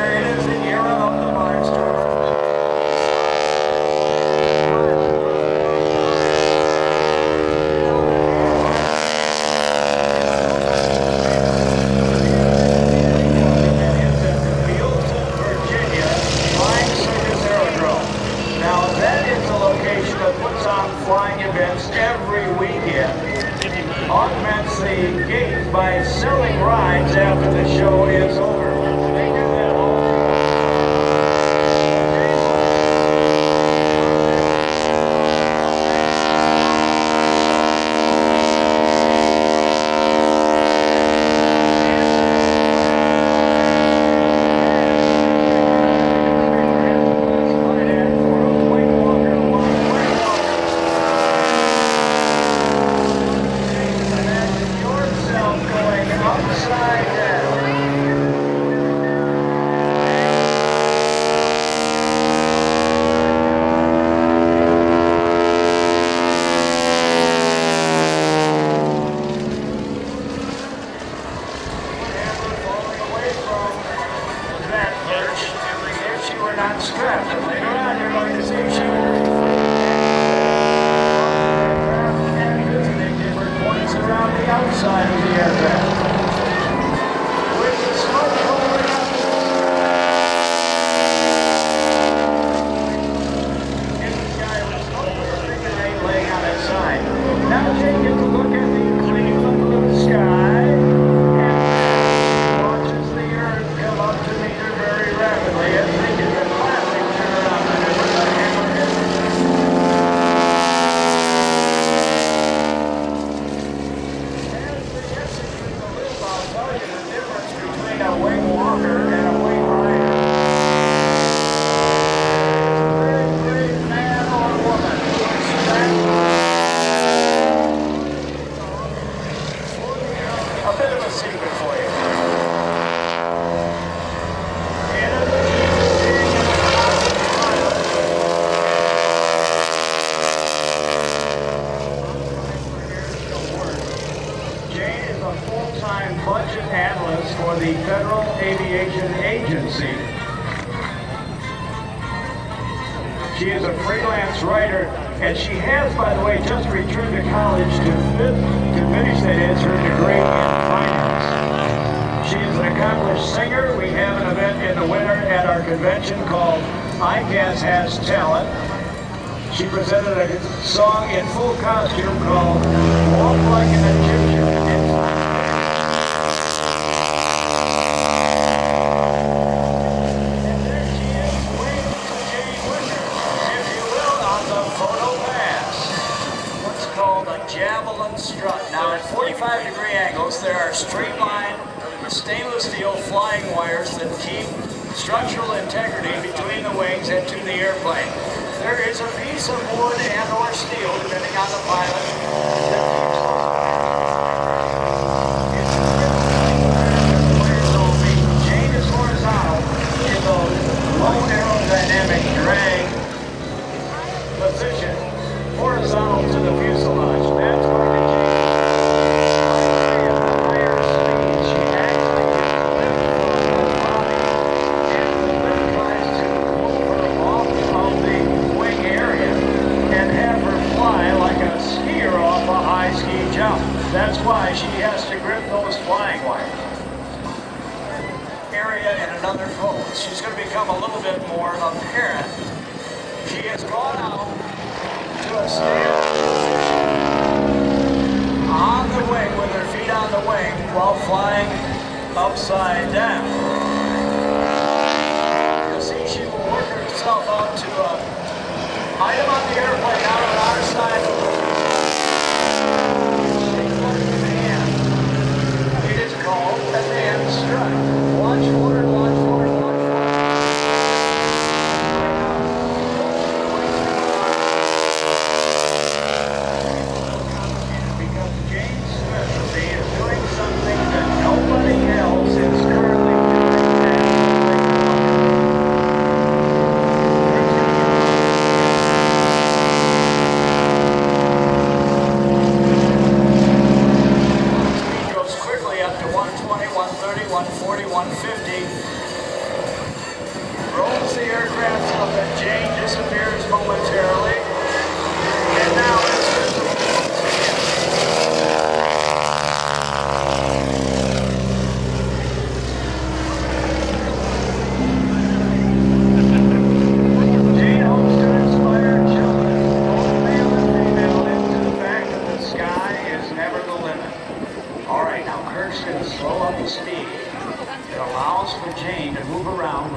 Wicker. It is the era of the monster. Flying events every weekend, augments the gate by selling rides after the show is over. They do that all not strapped, but later on you're going to see she and visiting different points around the outside of the aircraft. With the smoke rolling up, in the sky with smoke, figure eight laying on its side. Now Jane gets a look at the clean blue sky and watches the earth come up to meet her very rapidly as they get the classic turnaround maneuver by hammerhead. As they execute the loop, I'll tell you the difference between a wing walker and a wing rider. It's a very brave man or woman who is a bit of a secret for you. Jane is a full-time budget analyst for the Federal Aviation Agency. She is a freelance writer, and she has, by the way, just returned to college to finish, that is, her degree in finance. She is an accomplished singer. We have an event in the winter at our convention called I Guess Has Talent. She presented a song in full costume called Walk Like an Egyptian. And there she is, waving to Jane Wicker, if you will, on the photo pass. What's called a javelin strut. Now at 45-degree angles, there are streamlined stainless steel flying wires that keep structural integrity between the wings and to the airplane. There is a piece of wood and or steel, depending on the pilot, Jane is horizontal in the low aerodynamic drag position, horizontal to the fuselage. That's why the Jane at higher speed, she actually gets lift from the body, and the lift tries to move her off of the wing area and have her fly like a skier off a high ski jump. That's why she has to grip those flying wires. Area in another pose. She's going to become a little bit more apparent. She has gone out to a stand on the wing with her feet on the wing while flying upside down. You'll see she will work herself out to a item on the airplane out on our side of the It is called a man strut. Watch for it, watch for it, watch for it. Because Jane's specialty is doing something that nobody else is currently doing.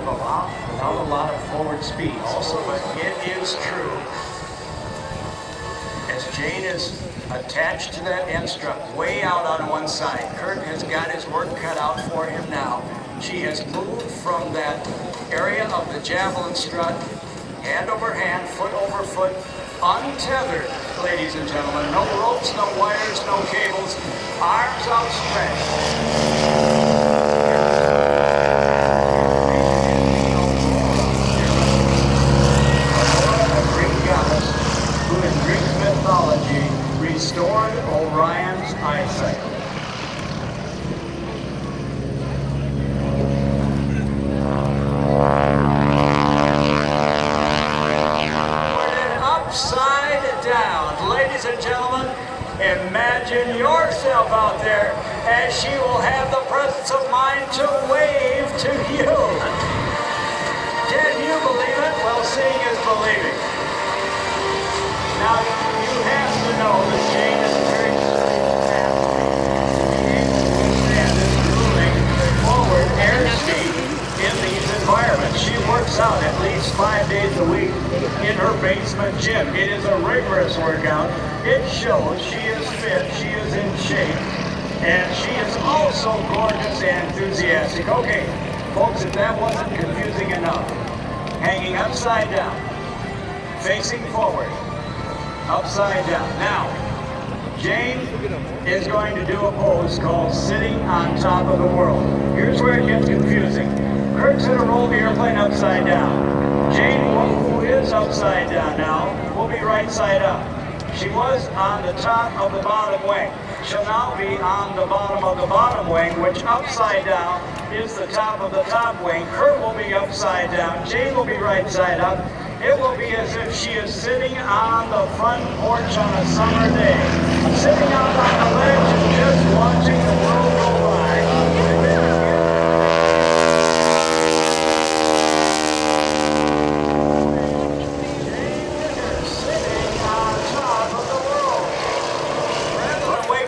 without a lot of forward speed. Also, but it is true, as Jane is attached to that end strut way out on one side. Kirk has got his work cut out for him now. She has moved from that area of the javelin strut, hand over hand, foot over foot, untethered, ladies and gentlemen. No ropes, no wires, no cables, arms outstretched. Aurora, a Greek goddess who in Greek mythology restored Orion's eyesight. Upside down, ladies and gentlemen, imagine yourself out there as she will have the presence of mind to wave to you. Can you believe it? Well, seeing is believing. Now, you have to know that Jane is a very this grueling forward airspeed in these environments. She works out at least 5 days a week in her basement gym. It is a rigorous workout. It shows she is fit, she is in shape, and she is also gorgeous and enthusiastic. Okay, folks, if that wasn't confusing enough, hanging upside down, facing forward, upside down. Now, Jane is going to do a pose called sitting on top of the world. Here's where it gets confusing. Kirk's going to roll the airplane upside down. Jane, who is upside down now, will be right side up. She was on the top of the bottom wing. She'll now be on the bottom of the bottom wing, which upside down is the top of the top wing. Kirk will be upside down. Jane will be right side up. It will be as if she is sitting on the front porch on a summer day, sitting out on the ledge and just watching the world go by.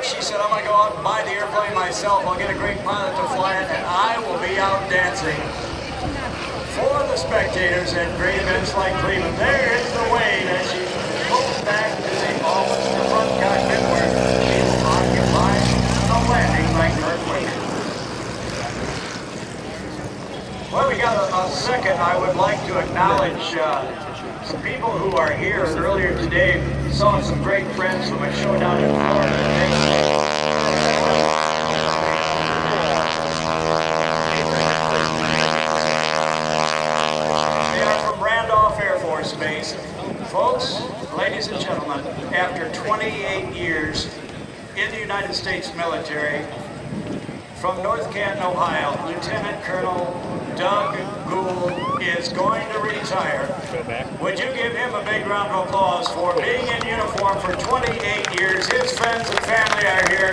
She said, I'm going to go out and buy the airplane myself. I'll get a great pilot to fly it, and I will be out dancing for the spectators at great events like Cleveland. There is the way that she goes back to the front cockpit where she will occupy the landing like Kirk Wicker. Well, we got a second. I would like to acknowledge some people who are here earlier today. Saw some great friends from a show down in Florida today. They are from Randolph Air Force Base. Folks, ladies and gentlemen, after 28 years in the United States military, from North Canton, Ohio, Lieutenant Colonel Doug Gould is going to retire. Would you give him a big round of applause for being in uniform for 28 years? His friends and family are here.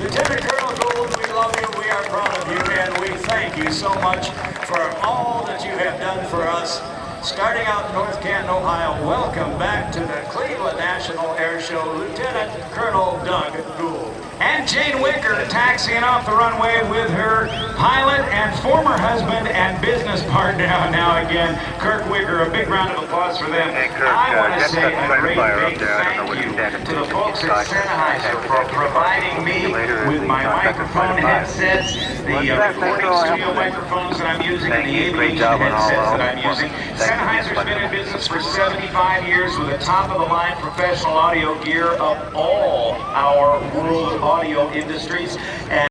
Lieutenant Colonel Gould, we love you, we are proud of you, and we thank you so much for all that you have done for us. Starting out in North Canton, Ohio, welcome back to the Cleveland National Air Show, Lieutenant Colonel Doug Gould. And Jane Wicker taxiing off the runway with her pilot and former husband and business partner now again, Kirk Wicker. A big round of applause for them. Hey, Kirk, I want to say a great big thank you to the folks at Sennheiser for providing me with my microphone headsets, the recording studio microphones that I'm using, and the aviation headsets that I'm using. Sennheiser's been in business for 75 years with the top-of-the-line professional audio gear of all our world audio industries. And